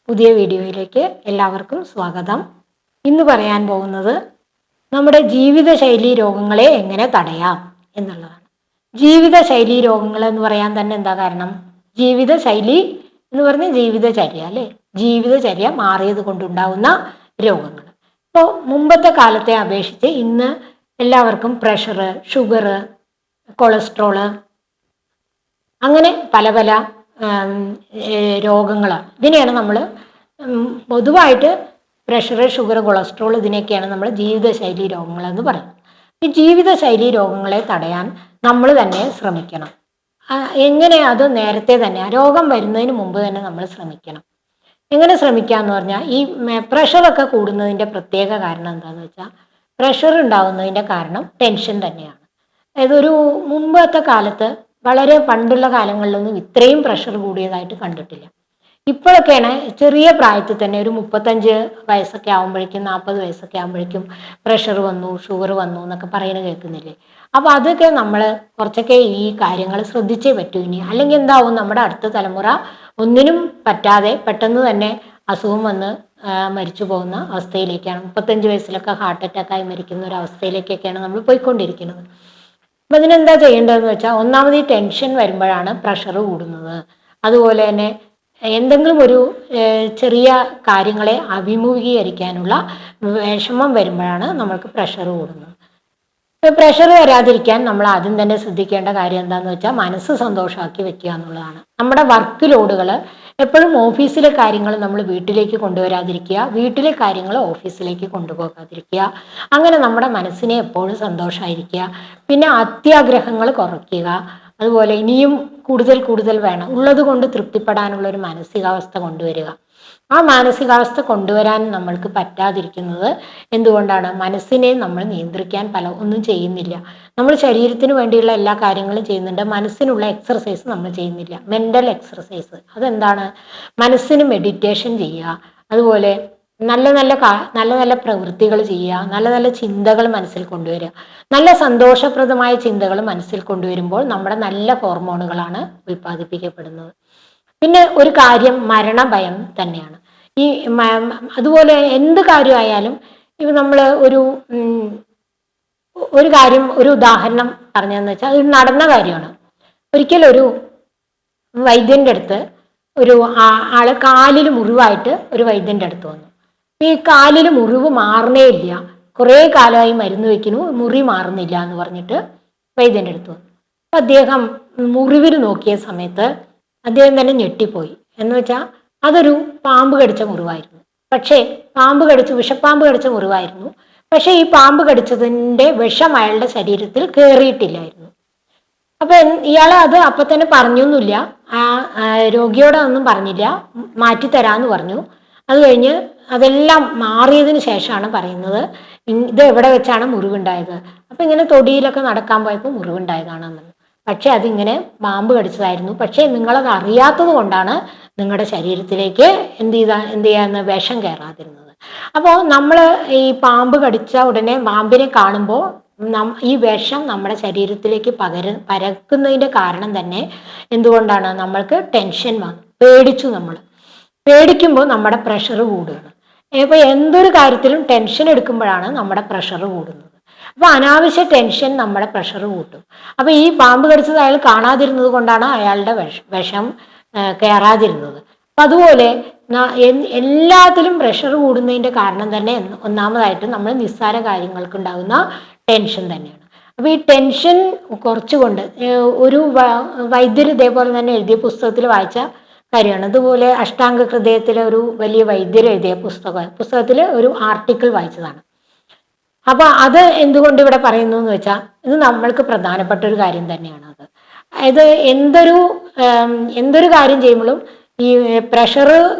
പുതിയ വീഡിയോയിലേക്ക് എല്ലാവർക്കും സ്വാഗതം. ഇന്ന് പറയാൻ പോകുന്നത് നമ്മുടെ ജീവിതശൈലി രോഗങ്ങളെ എങ്ങനെ തടയാം എന്നുള്ളതാണ്. ജീവിതശൈലി രോഗങ്ങൾ എന്ന് പറയാൻ തന്നെ എന്താ കാരണം? ജീവിതശൈലി എന്ന് പറഞ്ഞ ജീവിതചര്യ അല്ലേ? ജീവിതചര്യ മാറിയത് കൊണ്ടുണ്ടാവുന്ന രോഗങ്ങൾ. ഇപ്പോൾ മുമ്പത്തെ കാലത്തെ അപേക്ഷിച്ച് ഇന്ന് എല്ലാവർക്കും പ്രഷർ, ഷുഗർ, കൊളസ്ട്രോള് അങ്ങനെ പല പല രോഗങ്ങളാണ്. ഇതിനെയാണ് നമ്മൾ പൊതുവായിട്ട് പ്രഷർ, ഷുഗർ, കൊളസ്ട്രോൾ ഇതിനെയൊക്കെയാണ് നമ്മൾ ജീവിതശൈലി രോഗങ്ങളെന്ന് പറയുന്നത്. ഈ ജീവിതശൈലി രോഗങ്ങളെ തടയാൻ നമ്മൾ തന്നെ ശ്രമിക്കണം. എങ്ങനെ? അത് നേരത്തെ തന്നെ രോഗം വരുന്നതിന് മുമ്പ് തന്നെ നമ്മൾ ശ്രമിക്കണം. എങ്ങനെ ശ്രമിക്കാന്ന് പറഞ്ഞാൽ ഈ പ്രഷറൊക്കെ കൂടുന്നതിൻ്റെ പ്രത്യേക കാരണം എന്താണെന്ന് വെച്ചാൽ പ്രഷർ ഉണ്ടാവുന്നതിൻ്റെ കാരണം ടെൻഷൻ തന്നെയാണ്. അതായത് ഒരു മുമ്പത്തെ കാലത്ത് വളരെ പണ്ടുള്ള കാലങ്ങളിലൊന്നും ഇത്രയും പ്രഷർ കൂടിയതായിട്ട് കണ്ടിട്ടില്ല. ഇപ്പോഴൊക്കെയാണ് ചെറിയ പ്രായത്തിൽ തന്നെ ഒരു 35 വയസ്സൊക്കെ ആകുമ്പോഴേക്കും 40 വയസ്സൊക്കെ ആകുമ്പോഴേക്കും പ്രഷർ വന്നു, ഷുഗർ വന്നു എന്നൊക്കെ പറയുന്നത് കേൾക്കുന്നില്ലേ? അപ്പോൾ അതൊക്കെ നമ്മൾ കുറച്ചൊക്കെ ഈ കാര്യങ്ങൾ ശ്രദ്ധിച്ചേ പറ്റൂ ഇനി. അല്ലെങ്കിൽ എന്താവും, നമ്മുടെ അടുത്ത തലമുറ ഒന്നിനും പറ്റാതെ പെട്ടെന്ന് തന്നെ അസുഖം വന്ന് മരിച്ചു പോകുന്ന അവസ്ഥയിലേക്കാണ്. 35 വയസ്സിലൊക്കെ ഹാർട്ട് അറ്റാക്കായി മരിക്കുന്ന ഒരു അവസ്ഥയിലേക്കൊക്കെയാണ് നമ്മൾ പോയിക്കൊണ്ടിരിക്കുന്നത്. അപ്പം അതിനെന്താ ചെയ്യേണ്ടതെന്ന് വെച്ചാൽ ഒന്നാമത് ഈ ടെൻഷൻ വരുമ്പോഴാണ് പ്രഷർ കൂടുന്നത്. അതുപോലെ തന്നെ എന്തെങ്കിലും ഒരു ചെറിയ കാര്യങ്ങളെ അഭിമുഖീകരിക്കാനുള്ള വിഷമം വരുമ്പോഴാണ് നമ്മൾക്ക് പ്രഷർ കൂടുന്നത്. പ്രഷർ വരാതിരിക്കാൻ നമ്മൾ ആദ്യം തന്നെ ശ്രദ്ധിക്കേണ്ട കാര്യം എന്താണെന്ന് വെച്ചാൽ മനസ്സ് സന്തോഷമാക്കി വെക്കുക എന്നുള്ളതാണ്. നമ്മുടെ വർക്ക് ലോഡുകൾ എപ്പോഴും ഓഫീസിലെ കാര്യങ്ങൾ നമ്മൾ വീട്ടിലേക്ക് കൊണ്ടുവരാതിരിക്കുക, വീട്ടിലെ കാര്യങ്ങൾ ഓഫീസിലേക്ക് കൊണ്ടുപോകാതിരിക്കുക. അങ്ങനെ നമ്മുടെ മനസ്സിനെ എപ്പോഴും സന്തോഷമായിരിക്കുക. പിന്നെ അത്യാഗ്രഹങ്ങൾ കുറയ്ക്കുക. അതുപോലെ ഇനിയും കൂടുതൽ കൂടുതൽ വേണം, ഉള്ളത് കൊണ്ട് തൃപ്തിപ്പെടാനുള്ള ഒരു മാനസികാവസ്ഥ കൊണ്ടുവരിക. ആ മാനസികാവസ്ഥ കൊണ്ടുവരാൻ നമ്മൾക്ക് പറ്റാതിരിക്കുന്നത് എന്തുകൊണ്ടാണ്? മനസ്സിനെ നമ്മൾ നിയന്ത്രിക്കാൻ ഒന്നും ചെയ്യുന്നില്ല. നമ്മൾ ശരീരത്തിന് വേണ്ടിയുള്ള എല്ലാ കാര്യങ്ങളും ചെയ്യുന്നുണ്ട്, മനസ്സിനുള്ള എക്സർസൈസ് നമ്മൾ ചെയ്യുന്നില്ല. മെൻ്റൽ എക്സർസൈസ് അതെന്താണ്? മനസ്സിന് മെഡിറ്റേഷൻ ചെയ്യുക, അതുപോലെ നല്ല നല്ല പ്രവൃത്തികൾ ചെയ്യുക, നല്ല നല്ല ചിന്തകൾ മനസ്സിൽ കൊണ്ടുവരിക. നല്ല സന്തോഷപ്രദമായ ചിന്തകൾ മനസ്സിൽ കൊണ്ടുവരുമ്പോൾ നമ്മുടെ നല്ല ഹോർമോണുകളാണ് ഉൽപ്പാദിപ്പിക്കപ്പെടുന്നത്. പിന്നെ ഒരു കാര്യം മരണഭയം തന്നെയാണ്. ഈ അതുപോലെ എന്ത് കാര്യമായാലും ഇവ നമ്മൾ ഒരു കാര്യം, ഒരു ഉദാഹരണം പറഞ്ഞതെന്ന് വെച്ചാൽ അത് നടന്ന കാര്യമാണ്. ഒരിക്കലൊരു വൈദ്യൻ്റെ അടുത്ത് ഒരു ആള് കാലിൽ മുറിവായിട്ട് ഒരു വൈദ്യൻ്റെ അടുത്ത് വന്നു. ഈ കാലിൽ മുറിവ് മാറണേ ഇല്ല, കുറേ കാലമായി മരുന്ന് വയ്ക്കുന്നു, മുറി മാറുന്നില്ല എന്ന് പറഞ്ഞിട്ട് വൈദ്യൻ്റെ അടുത്ത് വന്നു. അപ്പം അദ്ദേഹം മുറിവിൽ നോക്കിയ സമയത്ത് അദ്ദേഹം തന്നെ ഞെട്ടിപ്പോയി. എന്ന് വെച്ചാൽ അതൊരു പാമ്പ് കടിച്ച മുറിവായിരുന്നു. പക്ഷേ വിഷപ്പാമ്പ് കടിച്ച മുറിവായിരുന്നു. പക്ഷേ ഈ പാമ്പ് കടിച്ചതിൻ്റെ വിഷം അയാളുടെ ശരീരത്തിൽ കയറിയിട്ടില്ലായിരുന്നു. അപ്പം ഇയാൾ അത് അപ്പം തന്നെ പറഞ്ഞൊന്നുമില്ല, രോഗിയോട് ഒന്നും പറഞ്ഞില്ല, മാറ്റിത്തരാമെന്ന് പറഞ്ഞു. അത് കഴിഞ്ഞ് അതെല്ലാം മാറിയതിന് ശേഷമാണ് പറയുന്നത് ഇത് എവിടെ വെച്ചാണ് മുറിവുണ്ടായത്. അപ്പം ഇങ്ങനെ തൊടിയിലൊക്കെ നടക്കാൻ പോയപ്പോൾ മുറിവുണ്ടായതാണെന്ന്. പക്ഷെ അതിങ്ങനെ പാമ്പ് കടിച്ചതായിരുന്നു. പക്ഷേ നിങ്ങളത് അറിയാത്തത് കൊണ്ടാണ് നിങ്ങളുടെ ശരീരത്തിലേക്ക് എന്ത് ചെയ്യാന്ന് വിഷം കയറാതിരുന്നത്. അപ്പോൾ നമ്മൾ ഈ പാമ്പ് കടിച്ച ഉടനെ പാമ്പിനെ കാണുമ്പോൾ ഈ വിഷം നമ്മുടെ ശരീരത്തിലേക്ക് പരക്കുന്നതിൻ്റെ കാരണം തന്നെ എന്തുകൊണ്ടാണ്? നമ്മൾക്ക് ടെൻഷൻ വന്നു, നമ്മൾ പേടിക്കുമ്പോൾ നമ്മുടെ പ്രഷർ കൂടുകയാണ്. ഇപ്പോൾ എന്തൊരു കാര്യത്തിലും ടെൻഷൻ എടുക്കുമ്പോഴാണ് നമ്മുടെ പ്രഷർ കൂടുന്നത്. അപ്പോൾ അനാവശ്യ ടെൻഷൻ നമ്മുടെ പ്രഷർ കൂട്ടും. അപ്പോൾ ഈ പാമ്പ് കടിച്ചത് അയാൾ കാണാതിരുന്നത് കൊണ്ടാണ് അയാളുടെ വിഷം കയറാതിരുന്നത്. അപ്പം അതുപോലെ എല്ലാത്തിലും പ്രഷർ കൂടുന്നതിൻ്റെ കാരണം തന്നെ ഒന്നാമതായിട്ട് നമ്മൾ നിസ്സാര കാര്യങ്ങൾക്ക് ഉണ്ടാകുന്ന ടെൻഷൻ തന്നെയാണ്. അപ്പോൾ ഈ ടെൻഷൻ കുറച്ചുകൊണ്ട് ഒരു വൈദ്യർ ഇതേപോലെ തന്നെ എഴുതിയ പുസ്തകത്തിൽ വായിച്ച കാര്യമാണ്. അതുപോലെ അഷ്ടാംഗ ഹൃദയത്തിലെ ഒരു വലിയ വൈദ്യർ എഴുതിയ പുസ്തകത്തിൽ ഒരു ആർട്ടിക്കിൾ വായിച്ചതാണ്. അപ്പോൾ അത് എന്തുകൊണ്ട് ഇവിടെ പറയുന്നു എന്ന് വെച്ചാൽ ഇത് നമ്മൾക്ക് പ്രധാനപ്പെട്ട ഒരു കാര്യം തന്നെയാണ്. അതായത് എന്തൊരു കാര്യം ചെയ്യുമ്പോഴും ഈ പ്രഷർ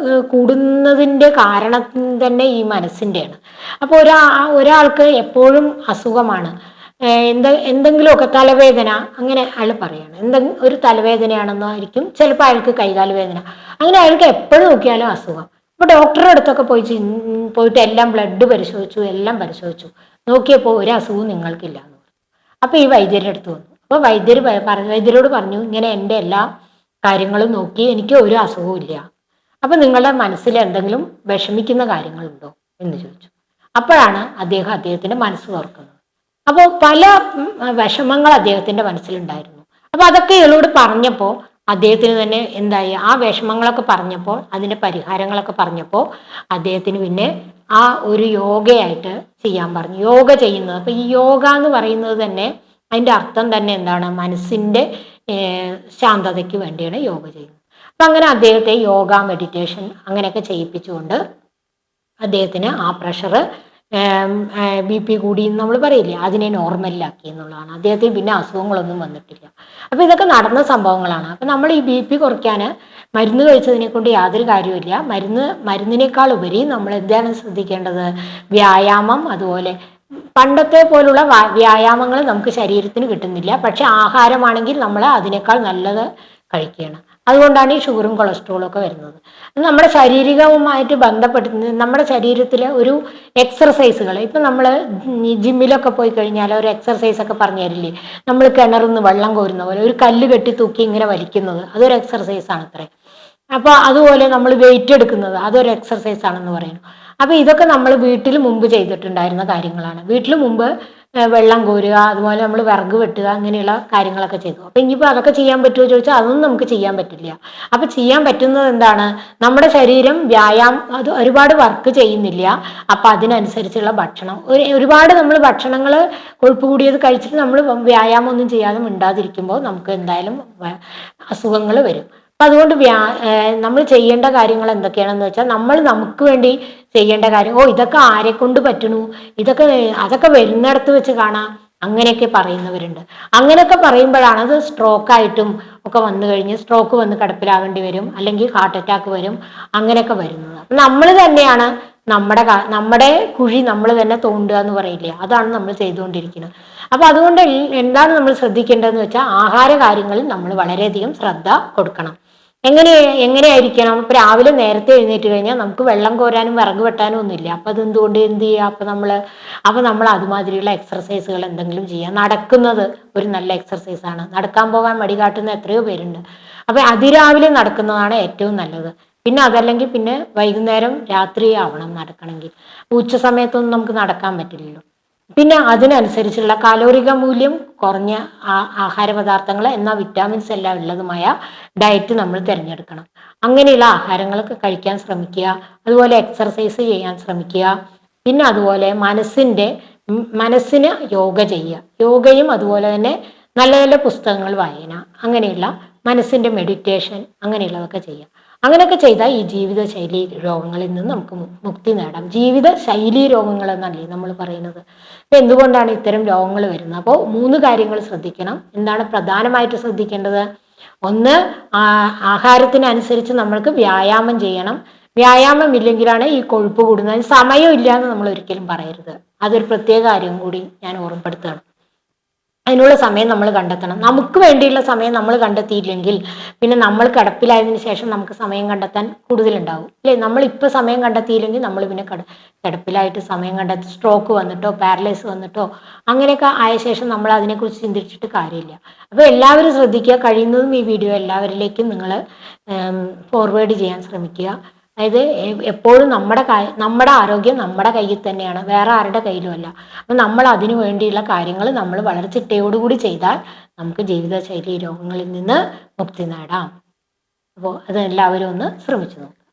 കൂടുന്നതിൻ്റെ കാരണം തന്നെ ഈ മനസ്സിൻ്റെയാണ്. അപ്പോൾ ഒരാൾക്ക് എപ്പോഴും അസുഖമാണ്, എന്തെങ്കിലുമൊക്കെ തലവേദന, അങ്ങനെ അയാൾ പറയാണ് ഒരു തലവേദനയാണെന്നായിരിക്കും, ചിലപ്പോൾ അയാൾക്ക് കൈകാല് വേദന, അങ്ങനെ അയാൾക്ക് എപ്പോഴും നോക്കിയാലും അസുഖം. അപ്പോൾ ഡോക്ടറുടെ അടുത്തൊക്കെ പോയിട്ട് എല്ലാം ബ്ലഡ് പരിശോധിച്ചു, എല്ലാം പരിശോധിച്ചു, നോക്കിയപ്പോൾ ഒരു അസുഖവും നിങ്ങൾക്കില്ല എന്ന് പറഞ്ഞു. അപ്പോൾ ഈ വൈദ്യരുടെ അടുത്ത് വന്നു. അപ്പോൾ വൈദ്യരോട് പറഞ്ഞു ഇങ്ങനെ എൻ്റെ എല്ലാ കാര്യങ്ങളും നോക്കി എനിക്ക് ഒരു അസുഖവും ഇല്ല. അപ്പൊ നിങ്ങളുടെ മനസ്സിൽ എന്തെങ്കിലും വിഷമിക്കുന്ന കാര്യങ്ങളുണ്ടോ എന്ന് ചോദിച്ചു. അപ്പോഴാണ് അദ്ദേഹത്തിന്റെ മനസ്സ് തുറക്കുന്നത്. അപ്പോൾ പല വിഷമങ്ങൾ അദ്ദേഹത്തിന്റെ മനസ്സിലുണ്ടായിരുന്നു. അപ്പൊ അതൊക്കെ ഇയാളോട് പറഞ്ഞപ്പോൾ അദ്ദേഹത്തിന് തന്നെ എന്തായി, ആ വിഷമങ്ങളൊക്കെ പറഞ്ഞപ്പോൾ അതിന്റെ പരിഹാരങ്ങളൊക്കെ പറഞ്ഞപ്പോൾ അദ്ദേഹത്തിന് പിന്നെ ആ ഒരു യോഗയായിട്ട് ചെയ്യാൻ പറഞ്ഞു. യോഗ ചെയ്യുന്നത്, അപ്പൊ ഈ യോഗ എന്ന് പറയുന്നത് തന്നെ അതിന്റെ അർത്ഥം തന്നെ എന്താണ്, മനസ്സിന്റെ ശാന്തതയ്ക്ക് വേണ്ടിയാണ് യോഗ ചെയ്യുന്നത്. അപ്പൊ അങ്ങനെ അദ്ദേഹത്തെ യോഗ, മെഡിറ്റേഷൻ അങ്ങനെയൊക്കെ ചെയ്യിപ്പിച്ചുകൊണ്ട് അദ്ദേഹത്തിന് ആ പ്രഷർ, BP കൂടി എന്ന് നമ്മൾ പറയില്ലേ, അതിനെ നോർമലിലാക്കി എന്നുള്ളതാണ്. അദ്ദേഹത്തിന് പിന്നെ അസുഖങ്ങളൊന്നും വന്നിട്ടില്ല. അപ്പൊ ഇതൊക്കെ നടന്ന സംഭവങ്ങളാണ്. അപ്പൊ നമ്മൾ ഈ BP കുറയ്ക്കാൻ മരുന്ന് കഴിച്ചതിനെ കൊണ്ട് യാതൊരു കാര്യമില്ല. മരുന്നിനേക്കാൾ ഉപരി നമ്മൾ എന്താണ് ശ്രദ്ധിക്കേണ്ടത്, വ്യായാമം. അതുപോലെ പണ്ടത്തെ പോലുള്ള വ്യായാമങ്ങൾ നമുക്ക് ശരീരത്തിന് കിട്ടുന്നില്ല. പക്ഷെ ആഹാരമാണെങ്കിൽ നമ്മൾ അതിനേക്കാൾ നല്ലത് കഴിക്കുകയാണ്. അതുകൊണ്ടാണ് ഈ ഷുഗറും കൊളസ്ട്രോളും ഒക്കെ വരുന്നത്. നമ്മുടെ ശാരീരികവുമായിട്ട് ബന്ധപ്പെട്ട് നമ്മുടെ ശരീരത്തിലെ ഒരു എക്സർസൈസുകൾ, ഇപ്പം നമ്മൾ ജിമ്മിലൊക്കെ പോയി കഴിഞ്ഞാൽ ഒരു എക്സർസൈസ് ഒക്കെ പറഞ്ഞു തരില്ലേ, നമ്മൾ കിണറിൽ നിന്ന് വെള്ളം കോരുന്ന പോലെ ഒരു കല്ല് കെട്ടി തൂക്കി ഇങ്ങനെ വലിക്കുന്നത്, അതൊരു എക്സർസൈസ് ആണ് അത്രേ. അപ്പൊ അതുപോലെ നമ്മൾ വെയിറ്റ് എടുക്കുന്നത് അതൊരു എക്സർസൈസ് ആണെന്ന് പറയുന്നു. അപ്പൊ ഇതൊക്കെ നമ്മൾ വീട്ടിൽ മുമ്പ് ചെയ്തിട്ടുണ്ടായിരുന്ന കാര്യങ്ങളാണ്. വീട്ടിൽ മുമ്പ് വെള്ളം കോരുക, അതുപോലെ നമ്മൾ വിറക് വെട്ടുക, അങ്ങനെയുള്ള കാര്യങ്ങളൊക്കെ ചെയ്തു. അപ്പൊ ഇനിയിപ്പോൾ അതൊക്കെ ചെയ്യാൻ പറ്റുമോ ചോദിച്ചാൽ അതൊന്നും നമുക്ക് ചെയ്യാൻ പറ്റില്ല. അപ്പൊ ചെയ്യാൻ പറ്റുന്നത് എന്താണ്, നമ്മുടെ ശരീരം അത് ഒരുപാട് വർക്ക് ചെയ്യുന്നില്ല. അപ്പൊ അതിനനുസരിച്ചുള്ള ഭക്ഷണം, ഒരുപാട് നമ്മൾ ഭക്ഷണങ്ങൾ കൊഴുപ്പ് കൂടിയത് കഴിച്ചിട്ട് നമ്മൾ വ്യായാമം ഒന്നും ചെയ്യാതെ മിണ്ടാതിരിക്കുമ്പോൾ നമുക്ക് എന്തായാലും അസുഖങ്ങൾ വരും. അപ്പൊ അതുകൊണ്ട് നമ്മൾ ചെയ്യേണ്ട കാര്യങ്ങൾ എന്തൊക്കെയാണെന്ന് വെച്ചാൽ, നമ്മൾ നമുക്ക് വേണ്ടി ചെയ്യേണ്ട കാര്യം, ഇതൊക്കെ ആരെ കൊണ്ട് പറ്റണു, അതൊക്കെ വരുന്നിടത്ത് വെച്ച് കാണാം, അങ്ങനെയൊക്കെ പറയുന്നവരുണ്ട്. അങ്ങനെയൊക്കെ പറയുമ്പോഴാണ് അത് സ്ട്രോക്കായിട്ടും ഒക്കെ വന്നു കഴിഞ്ഞ് സ്ട്രോക്ക് വന്ന് കിടപ്പിലാവേണ്ടി വരും, അല്ലെങ്കിൽ ഹാർട്ട് അറ്റാക്ക് വരും, അങ്ങനെയൊക്കെ വരുന്നത്. അപ്പം നമ്മൾ തന്നെയാണ് നമ്മുടെ കുഴി നമ്മൾ തന്നെ തോണ്ടുക എന്ന് പറയില്ലേ, അതാണ് നമ്മൾ ചെയ്തുകൊണ്ടിരിക്കുന്നത്. അപ്പൊ അതുകൊണ്ട് എന്താണ് നമ്മൾ ശ്രദ്ധിക്കേണ്ടതെന്ന് വെച്ചാൽ, ആഹാര കാര്യങ്ങളിൽ നമ്മൾ വളരെയധികം ശ്രദ്ധ കൊടുക്കണം. എങ്ങനെയായിരിക്കണം, ഇപ്പൊ രാവിലെ നേരത്തെ എഴുന്നേറ്റ് കഴിഞ്ഞാൽ നമുക്ക് വെള്ളം കോരാനും വിറക് വെട്ടാനും ഒന്നുമില്ല. അപ്പൊ അതെന്തുകൊണ്ട് എന്ത് ചെയ്യുക, അപ്പൊ നമ്മൾ അതുമാതിരിയുള്ള എക്സർസൈസുകൾ എന്തെങ്കിലും ചെയ്യുക. നടക്കുന്നത് ഒരു നല്ല എക്സർസൈസ് ആണ്. നടക്കാൻ പോകാൻ മടി കാട്ടുന്ന എത്രയോ പേരുണ്ട്. അപ്പൊ അതിരാവിലെ നടക്കുന്നതാണ് ഏറ്റവും നല്ലത്. പിന്നെ അതല്ലെങ്കിൽ പിന്നെ വൈകുന്നേരം രാത്രി ആവണം നടക്കണമെങ്കിൽ. ഉച്ച സമയത്തൊന്നും നമുക്ക് നടക്കാൻ പറ്റില്ലല്ലോ. പിന്നെ അതിനനുസരിച്ചുള്ള കാലോറിക മൂല്യം കുറഞ്ഞ ആഹാര പദാർത്ഥങ്ങൾ, എന്നാൽ വിറ്റാമിൻസ് എല്ലാം ഉള്ളതുമായ ഡയറ്റ് നമ്മൾ തിരഞ്ഞെടുക്കണം. അങ്ങനെയുള്ള ആഹാരങ്ങളൊക്കെ കഴിക്കാൻ ശ്രമിക്കുക. അതുപോലെ എക്സർസൈസ് ചെയ്യാൻ ശ്രമിക്കുക. പിന്നെ അതുപോലെ മനസ്സിന് യോഗ ചെയ്യുക. യോഗയും അതുപോലെ തന്നെ നല്ല നല്ല പുസ്തകങ്ങൾ വായന, അങ്ങനെയുള്ള മനസ്സിന്റെ മെഡിറ്റേഷൻ, അങ്ങനെയുള്ളതൊക്കെ ചെയ്യുക. അങ്ങനെയൊക്കെ ചെയ്താൽ ഈ ജീവിതശൈലി രോഗങ്ങളിൽ നിന്ന് നമുക്ക് മുക്തി നേടാം. ജീവിതശൈലി രോഗങ്ങൾ എന്നല്ലേ നമ്മൾ പറയുന്നത്. അപ്പൊ എന്തുകൊണ്ടാണ് ഇത്തരം രോഗങ്ങൾ വരുന്നത്? അപ്പോൾ 3 കാര്യങ്ങൾ ശ്രദ്ധിക്കണം. എന്താണ് പ്രധാനമായിട്ട് ശ്രദ്ധിക്കേണ്ടത്? ഒന്ന്, ആഹാരത്തിനനുസരിച്ച് നമ്മൾക്ക് വ്യായാമം ചെയ്യണം. വ്യായാമം ഇല്ലെങ്കിലാണ് ഈ കൊഴുപ്പ് കൂടുന്നത്. സമയം ഇല്ല എന്ന് നമ്മൾ ഒരിക്കലും പറയരുത്. അതൊരു പ്രത്യേക കാര്യം കൂടി ഞാൻ ഓർമ്മപ്പെടുത്തുകയാണ്. അതിനുള്ള സമയം നമ്മൾ കണ്ടെത്തണം. നമുക്ക് വേണ്ടിയുള്ള സമയം നമ്മൾ കണ്ടെത്തിയില്ലെങ്കിൽ പിന്നെ നമ്മൾ കിടപ്പിലായതിനു ശേഷം നമുക്ക് സമയം കണ്ടെത്താൻ കൂടുതലുണ്ടാവും അല്ലേ. നമ്മളിപ്പോൾ സമയം കണ്ടെത്തിയില്ലെങ്കിൽ നമ്മൾ പിന്നെ കിടപ്പിലായിട്ട് സമയം കണ്ടെത്തി സ്ട്രോക്ക് വന്നിട്ടോ പാരലൈസ് വന്നിട്ടോ അങ്ങനെയൊക്കെ ആയ ശേഷം നമ്മൾ അതിനെക്കുറിച്ച് ചിന്തിച്ചിട്ട് കാര്യമില്ല. അപ്പോൾ എല്ലാവരും ശ്രദ്ധിക്കുക. കഴിയുന്നതും ഈ വീഡിയോ എല്ലാവരിലേക്കും നിങ്ങൾ ഫോർവേഡ് ചെയ്യാൻ ശ്രമിക്കുക. അതായത് എപ്പോഴും നമ്മുടെ ആരോഗ്യം നമ്മുടെ കയ്യിൽ തന്നെയാണ്, വേറെ ആരുടെ കയ്യിലുമല്ല. അപ്പം നമ്മൾ അതിനു വേണ്ടിയുള്ള കാര്യങ്ങൾ നമ്മൾ വളരെ ചിട്ടയോടുകൂടി ചെയ്താൽ നമുക്ക് ജീവിതശൈലി രോഗങ്ങളിൽ നിന്ന് മുക്തി നേടാം. അപ്പോൾ അത് എല്ലാവരും ഒന്ന് ശ്രമിച്ചു നോക്കുക.